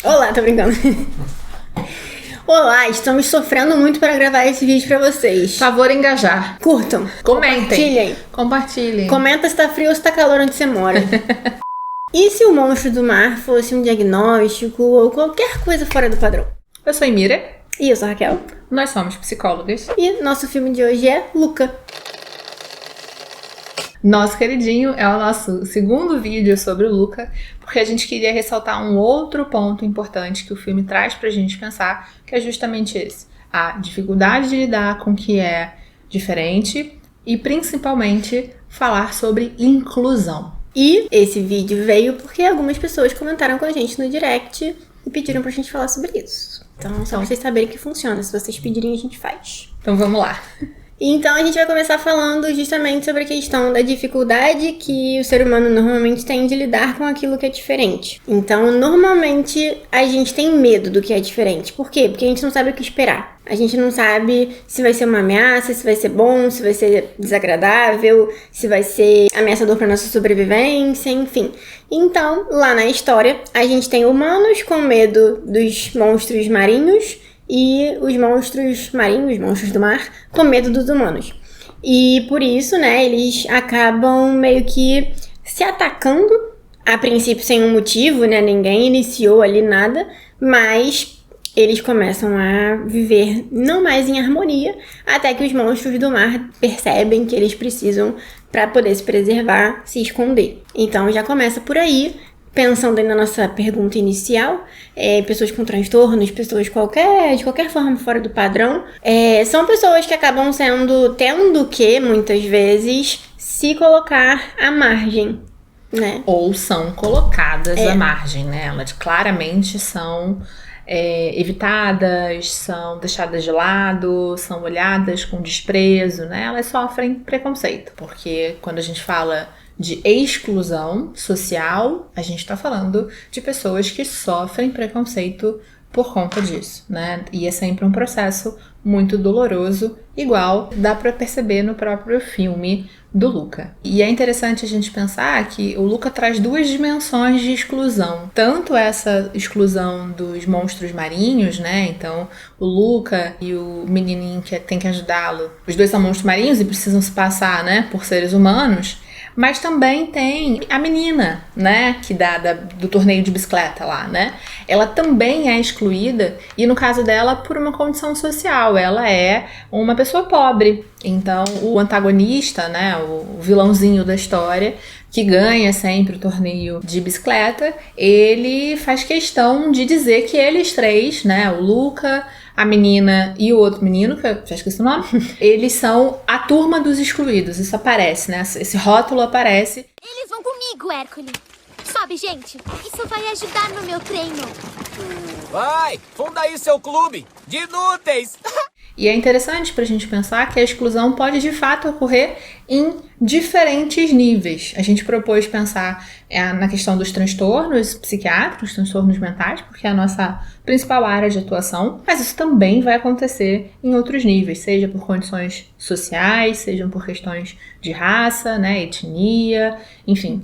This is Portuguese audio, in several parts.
Olá, tô brincando. Olá, estamos sofrendo muito para gravar esse vídeo pra vocês. Favor engajar. Curtam. Comentem. Compartilhem. Comenta se tá frio ou se tá calor onde você mora. E se o monstro do mar fosse um diagnóstico ou qualquer coisa fora do padrão? Eu sou Emira. E eu sou a Raquel. Nós somos psicólogas. E nosso filme de hoje é Luca. Nosso queridinho é o nosso segundo vídeo sobre o Luca, porque a gente queria ressaltar um outro ponto importante que o filme traz pra gente pensar, que é justamente esse. A dificuldade de lidar com o que é diferente e, principalmente, falar sobre inclusão. E esse vídeo veio porque algumas pessoas comentaram com a gente no direct e pediram pra gente falar sobre isso. Então, só pra vocês saberem que funciona. Se vocês pedirem, a gente faz. Então, vamos lá. Então a gente vai começar falando justamente sobre a questão da dificuldade que o ser humano normalmente tem de lidar com aquilo que é diferente. Então, normalmente, a gente tem medo do que é diferente. Por quê? Porque a gente não sabe o que esperar. A gente não sabe se vai ser uma ameaça, se vai ser bom, se vai ser desagradável, se vai ser ameaçador para nossa sobrevivência, enfim. Então, lá na história, a gente tem humanos com medo dos monstros marinhos e os monstros marinhos, os monstros do mar, com medo dos humanos. E por isso, né, eles acabam meio que se atacando, a princípio sem um motivo, né, ninguém iniciou ali nada, mas eles começam a viver não mais em harmonia, até que os monstros do mar percebem que eles precisam, para poder se preservar, se esconder. Então já começa por aí. Pensando aí na nossa pergunta inicial, pessoas com transtornos, pessoas de qualquer forma fora do padrão, são pessoas que acabam tendo que, muitas vezes, se colocar à margem, né? Ou são colocadas à margem, né? Elas claramente são evitadas, são deixadas de lado, são olhadas com desprezo, né? Elas sofrem preconceito, porque quando a gente fala de exclusão social, a gente está falando de pessoas que sofrem preconceito por conta disso, né? E é sempre um processo muito doloroso, igual dá para perceber no próprio filme do Luca. E é interessante a gente pensar que o Luca traz duas dimensões de exclusão. Tanto essa exclusão dos monstros marinhos, né? Então, o Luca e o menininho que tem que ajudá-lo, os dois são monstros marinhos e precisam se passar, né, por seres humanos. Mas também tem a menina, né, que do torneio de bicicleta lá, né? Ela também é excluída e no caso dela por uma condição social, ela é uma pessoa pobre. Então o antagonista, né, o vilãozinho da história, que ganha sempre o torneio de bicicleta, ele faz questão de dizer que eles três, né, o Luca, a menina e o outro menino, que eu já esqueci o nome, eles são a turma dos excluídos. Isso aparece, né? Esse rótulo aparece. Eles vão comigo, Hércules. Sobe, gente. Isso vai ajudar no meu treino. Vai, funda aí seu clube de inúteis. E é interessante pra gente pensar que a exclusão pode de fato ocorrer em diferentes níveis. A gente propôs pensar na questão dos transtornos psiquiátricos, transtornos mentais, porque é a nossa principal área de atuação, mas isso também vai acontecer em outros níveis, seja por condições sociais, sejam por questões de raça, né, etnia, enfim,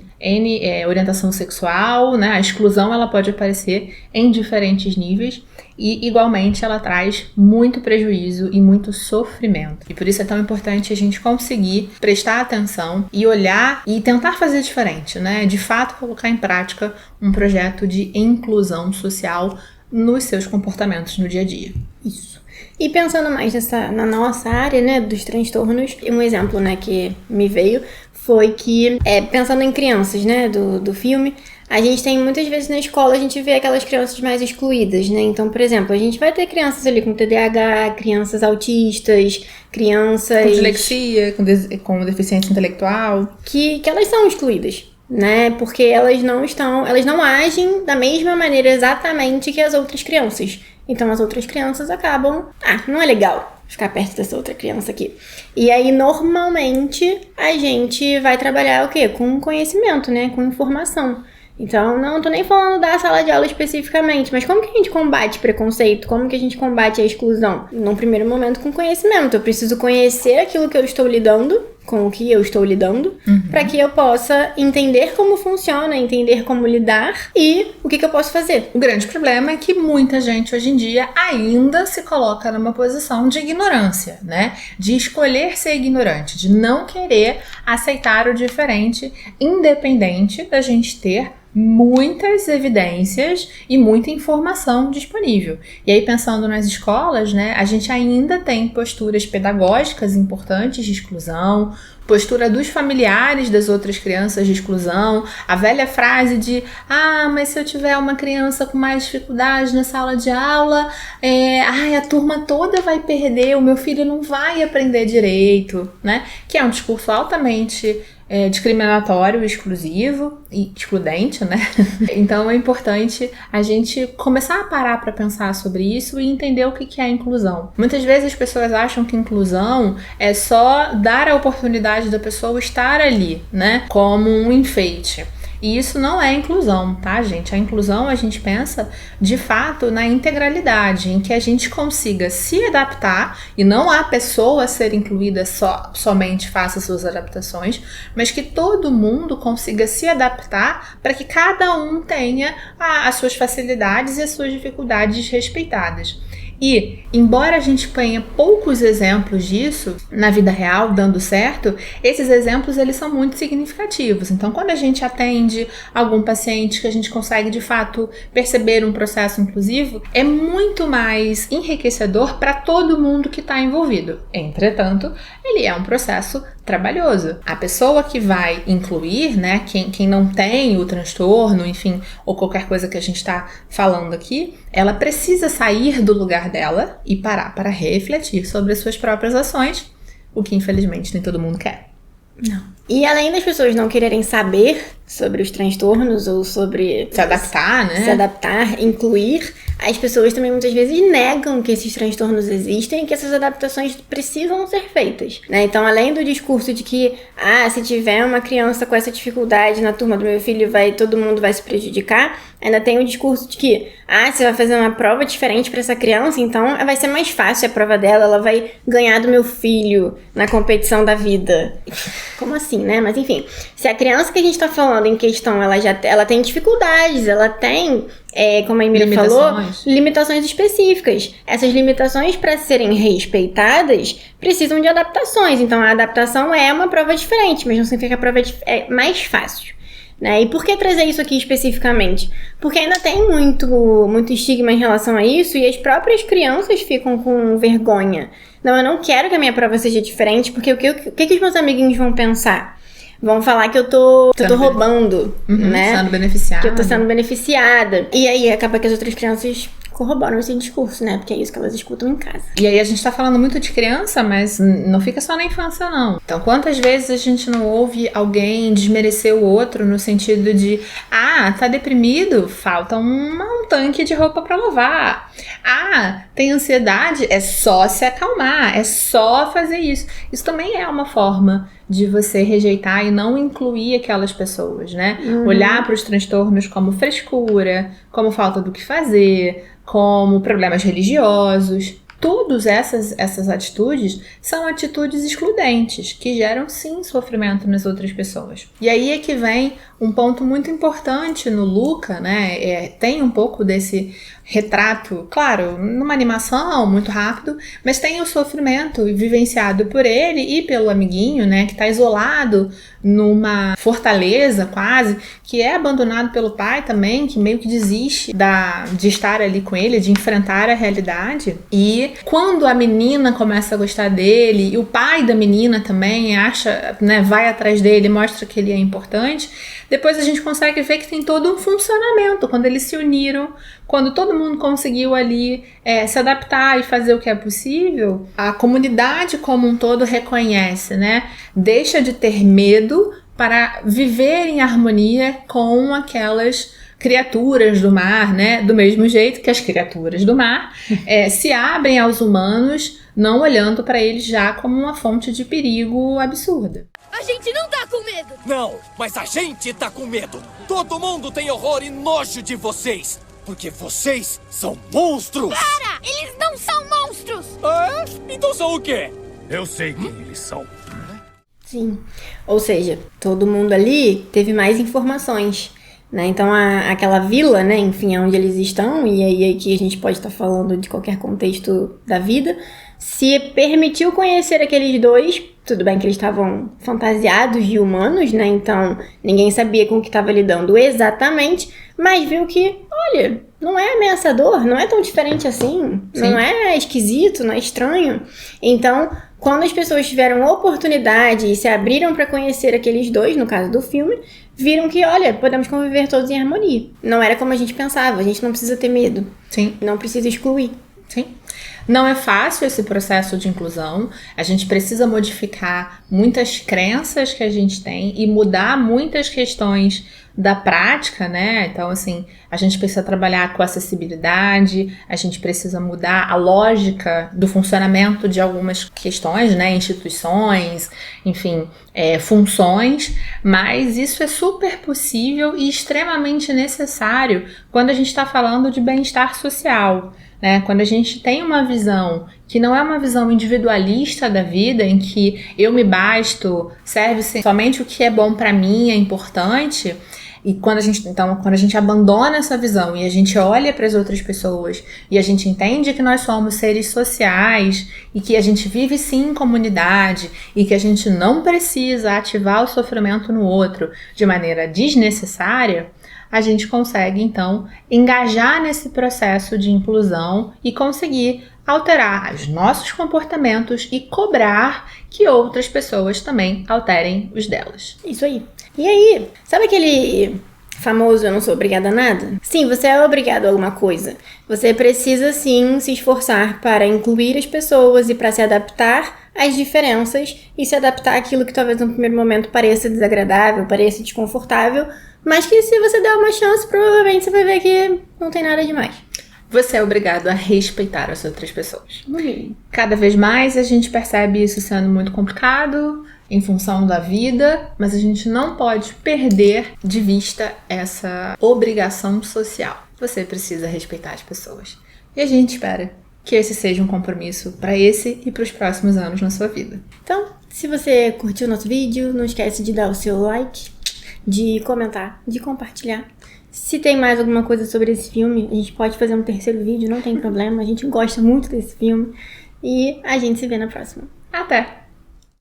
orientação sexual, né, a exclusão ela pode aparecer em diferentes níveis e igualmente ela traz muito prejuízo e muito sofrimento. E por isso é tão importante a gente conseguir prestar atenção e olhar e tentar fazer diferente, né, de fato colocar em prática um projeto de inclusão social nos seus comportamentos no dia a dia. Isso. E pensando mais na nossa área, né, dos transtornos, um exemplo, né, que me veio foi que, pensando em crianças, né, do filme, a gente tem muitas vezes na escola, a gente vê aquelas crianças mais excluídas, né? Então, por exemplo, a gente vai ter crianças ali com TDAH, crianças autistas, crianças com dislexia, com deficiência intelectual, que elas são excluídas, né? Porque elas não agem da mesma maneira exatamente que as outras crianças. Então as outras crianças acabam, não é legal ficar perto dessa outra criança aqui. E aí, normalmente, a gente vai trabalhar o quê? Com conhecimento, né? Com informação. Então, não tô nem falando da sala de aula especificamente, mas como que a gente combate preconceito? Como que a gente combate a exclusão? Num primeiro momento, com conhecimento. Eu preciso conhecer aquilo que eu estou lidando com o que eu estou lidando, para que eu possa entender como funciona, entender como lidar e o que eu posso fazer. O grande problema é que muita gente hoje em dia ainda se coloca numa posição de ignorância, né? De escolher ser ignorante, de não querer aceitar o diferente, independente da gente ter muitas evidências e muita informação disponível. E aí, pensando nas escolas, né, a gente ainda tem posturas pedagógicas importantes de exclusão, postura dos familiares das outras crianças de exclusão, a velha frase de mas se eu tiver uma criança com mais dificuldade na sala de aula, a turma toda vai perder, o meu filho não vai aprender direito, né? Que é um discurso altamente discriminatório, exclusivo e excludente, né? Então é importante a gente começar a parar para pensar sobre isso e entender o que é inclusão. Muitas vezes as pessoas acham que inclusão é só dar a oportunidade da pessoa estar ali, né? Como um enfeite. E isso não é inclusão, tá, gente? A inclusão, a gente pensa, de fato, na integralidade, em que a gente consiga se adaptar, e não a pessoa ser incluída somente faça suas adaptações, mas que todo mundo consiga se adaptar para que cada um tenha as suas facilidades e as suas dificuldades respeitadas. E, embora a gente tenha poucos exemplos disso na vida real dando certo, esses exemplos eles são muito significativos. Então, quando a gente atende algum paciente que a gente consegue de fato perceber um processo inclusivo, é muito mais enriquecedor para todo mundo que está envolvido. Entretanto, ele é um processo trabalhoso. A pessoa que vai incluir, né, quem não tem o transtorno, enfim, ou qualquer coisa que a gente está falando aqui, ela precisa sair do lugar dela e parar para refletir sobre as suas próprias ações, o que infelizmente nem todo mundo quer. Não. E além das pessoas não quererem saber sobre os transtornos ou sobre se adaptar, né? Se adaptar, incluir, as pessoas também muitas vezes negam que esses transtornos existem e que essas adaptações precisam ser feitas, né? Então, além do discurso de que, se tiver uma criança com essa dificuldade na turma do meu filho, todo mundo vai se prejudicar, ainda tem o discurso de que, você vai fazer uma prova diferente para essa criança, então vai ser mais fácil a prova dela, ela vai ganhar do meu filho na competição da vida. Como assim, né? Mas enfim, se a criança que a gente tá falando em questão, ela tem dificuldades, ela tem, como a Emília falou, limitações específicas. Essas limitações, para serem respeitadas, precisam de adaptações. Então, a adaptação é uma prova diferente, mas não significa que a prova é mais fácil, né? E por que trazer isso aqui especificamente? Porque ainda tem muito estigma em relação a isso e as próprias crianças ficam com vergonha. Não, eu não quero que a minha prova seja diferente, porque o que os meus amiguinhos vão pensar? Vão falar que eu tô roubando, né? Sendo beneficiada. Que eu tô sendo beneficiada. E aí acaba que as outras crianças corroboram esse discurso, né? Porque é isso que elas escutam em casa. E aí a gente tá falando muito de criança, mas não fica só na infância, não. Então, quantas vezes a gente não ouve alguém desmerecer o outro no sentido de tá deprimido? Falta um tanque de roupa pra lavar. Tem ansiedade? É só se acalmar, é só fazer isso. Isso também é uma forma de você rejeitar e não incluir aquelas pessoas, né? Olhar para os transtornos como frescura, como falta do que fazer, como problemas religiosos. Todas essas atitudes são atitudes excludentes, que geram sim sofrimento nas outras pessoas. E aí é que vem um ponto muito importante no Luca, né? Tem um pouco desse retrato, claro, numa animação muito rápido, mas tem o sofrimento vivenciado por ele e pelo amiguinho, né? Que está isolado numa fortaleza quase, que é abandonado pelo pai também, que meio que desiste de estar ali com ele, de enfrentar a realidade. E quando a menina começa a gostar dele, e o pai da menina também acha, né, vai atrás dele, mostra que ele é importante, depois a gente consegue ver que tem todo um funcionamento, quando eles se uniram, quando todo mundo conseguiu ali se adaptar e fazer o que é possível, a comunidade como um todo reconhece, né? Deixa de ter medo para viver em harmonia com aquelas criaturas do mar, né? Do mesmo jeito que as criaturas do mar se abrem aos humanos, não olhando para eles já como uma fonte de perigo absurda. A gente não tá com medo! Não, mas a gente tá com medo. Todo mundo tem horror e nojo de vocês. Porque vocês são monstros! Para! Eles não são monstros! Então são o quê? Eu sei quem eles são. Sim. Ou seja, todo mundo ali teve mais informações, né? Então, aquela vila, né? Enfim, é onde eles estão, e aí aqui a gente pode estar falando de qualquer contexto da vida, se permitiu conhecer aqueles dois. Tudo bem que eles estavam fantasiados de humanos, né? Então, ninguém sabia com o que estava lidando exatamente, mas viu que, olha, não é ameaçador, não é tão diferente assim, Sim. não é esquisito, não é estranho. Então, quando as pessoas tiveram oportunidade e se abriram para conhecer aqueles dois, no caso do filme, viram que, olha, podemos conviver todos em harmonia. Não era como a gente pensava, a gente não precisa ter medo, Sim. não precisa excluir. Sim. Não é fácil esse processo de inclusão. A gente precisa modificar muitas crenças que a gente tem e mudar muitas questões da prática, né? Então, assim, a gente precisa trabalhar com acessibilidade, a gente precisa mudar a lógica do funcionamento de algumas questões, né? Instituições, enfim, funções, mas isso é super possível e extremamente necessário quando a gente está falando de bem-estar social. Né? Quando a gente tem uma visão que não é uma visão individualista da vida, em que eu me basto, serve somente o que é bom para mim, é importante, e quando a gente abandona essa visão e a gente olha para as outras pessoas e a gente entende que nós somos seres sociais e que a gente vive sim em comunidade e que a gente não precisa ativar o sofrimento no outro de maneira desnecessária, a gente consegue, então, engajar nesse processo de inclusão e conseguir alterar os nossos comportamentos e cobrar que outras pessoas também alterem os delas. Isso aí. E aí, sabe aquele famoso eu não sou obrigada a nada? Sim, você é obrigado a alguma coisa. Você precisa, sim, se esforçar para incluir as pessoas e para se adaptar às diferenças e se adaptar àquilo que talvez no primeiro momento pareça desagradável, pareça desconfortável, mas que se você der uma chance, provavelmente você vai ver que não tem nada demais. Você é obrigado a respeitar as outras pessoas. Cada vez mais a gente percebe isso sendo muito complicado em função da vida, mas a gente não pode perder de vista essa obrigação social. Você precisa respeitar as pessoas. E a gente espera que esse seja um compromisso para esse e para os próximos anos na sua vida. Então, se você curtiu o nosso vídeo, não esquece de dar o seu like, de comentar, de compartilhar. Se tem mais alguma coisa sobre esse filme, a gente pode fazer um terceiro vídeo, não tem problema. A gente gosta muito desse filme. E a gente se vê na próxima. Até!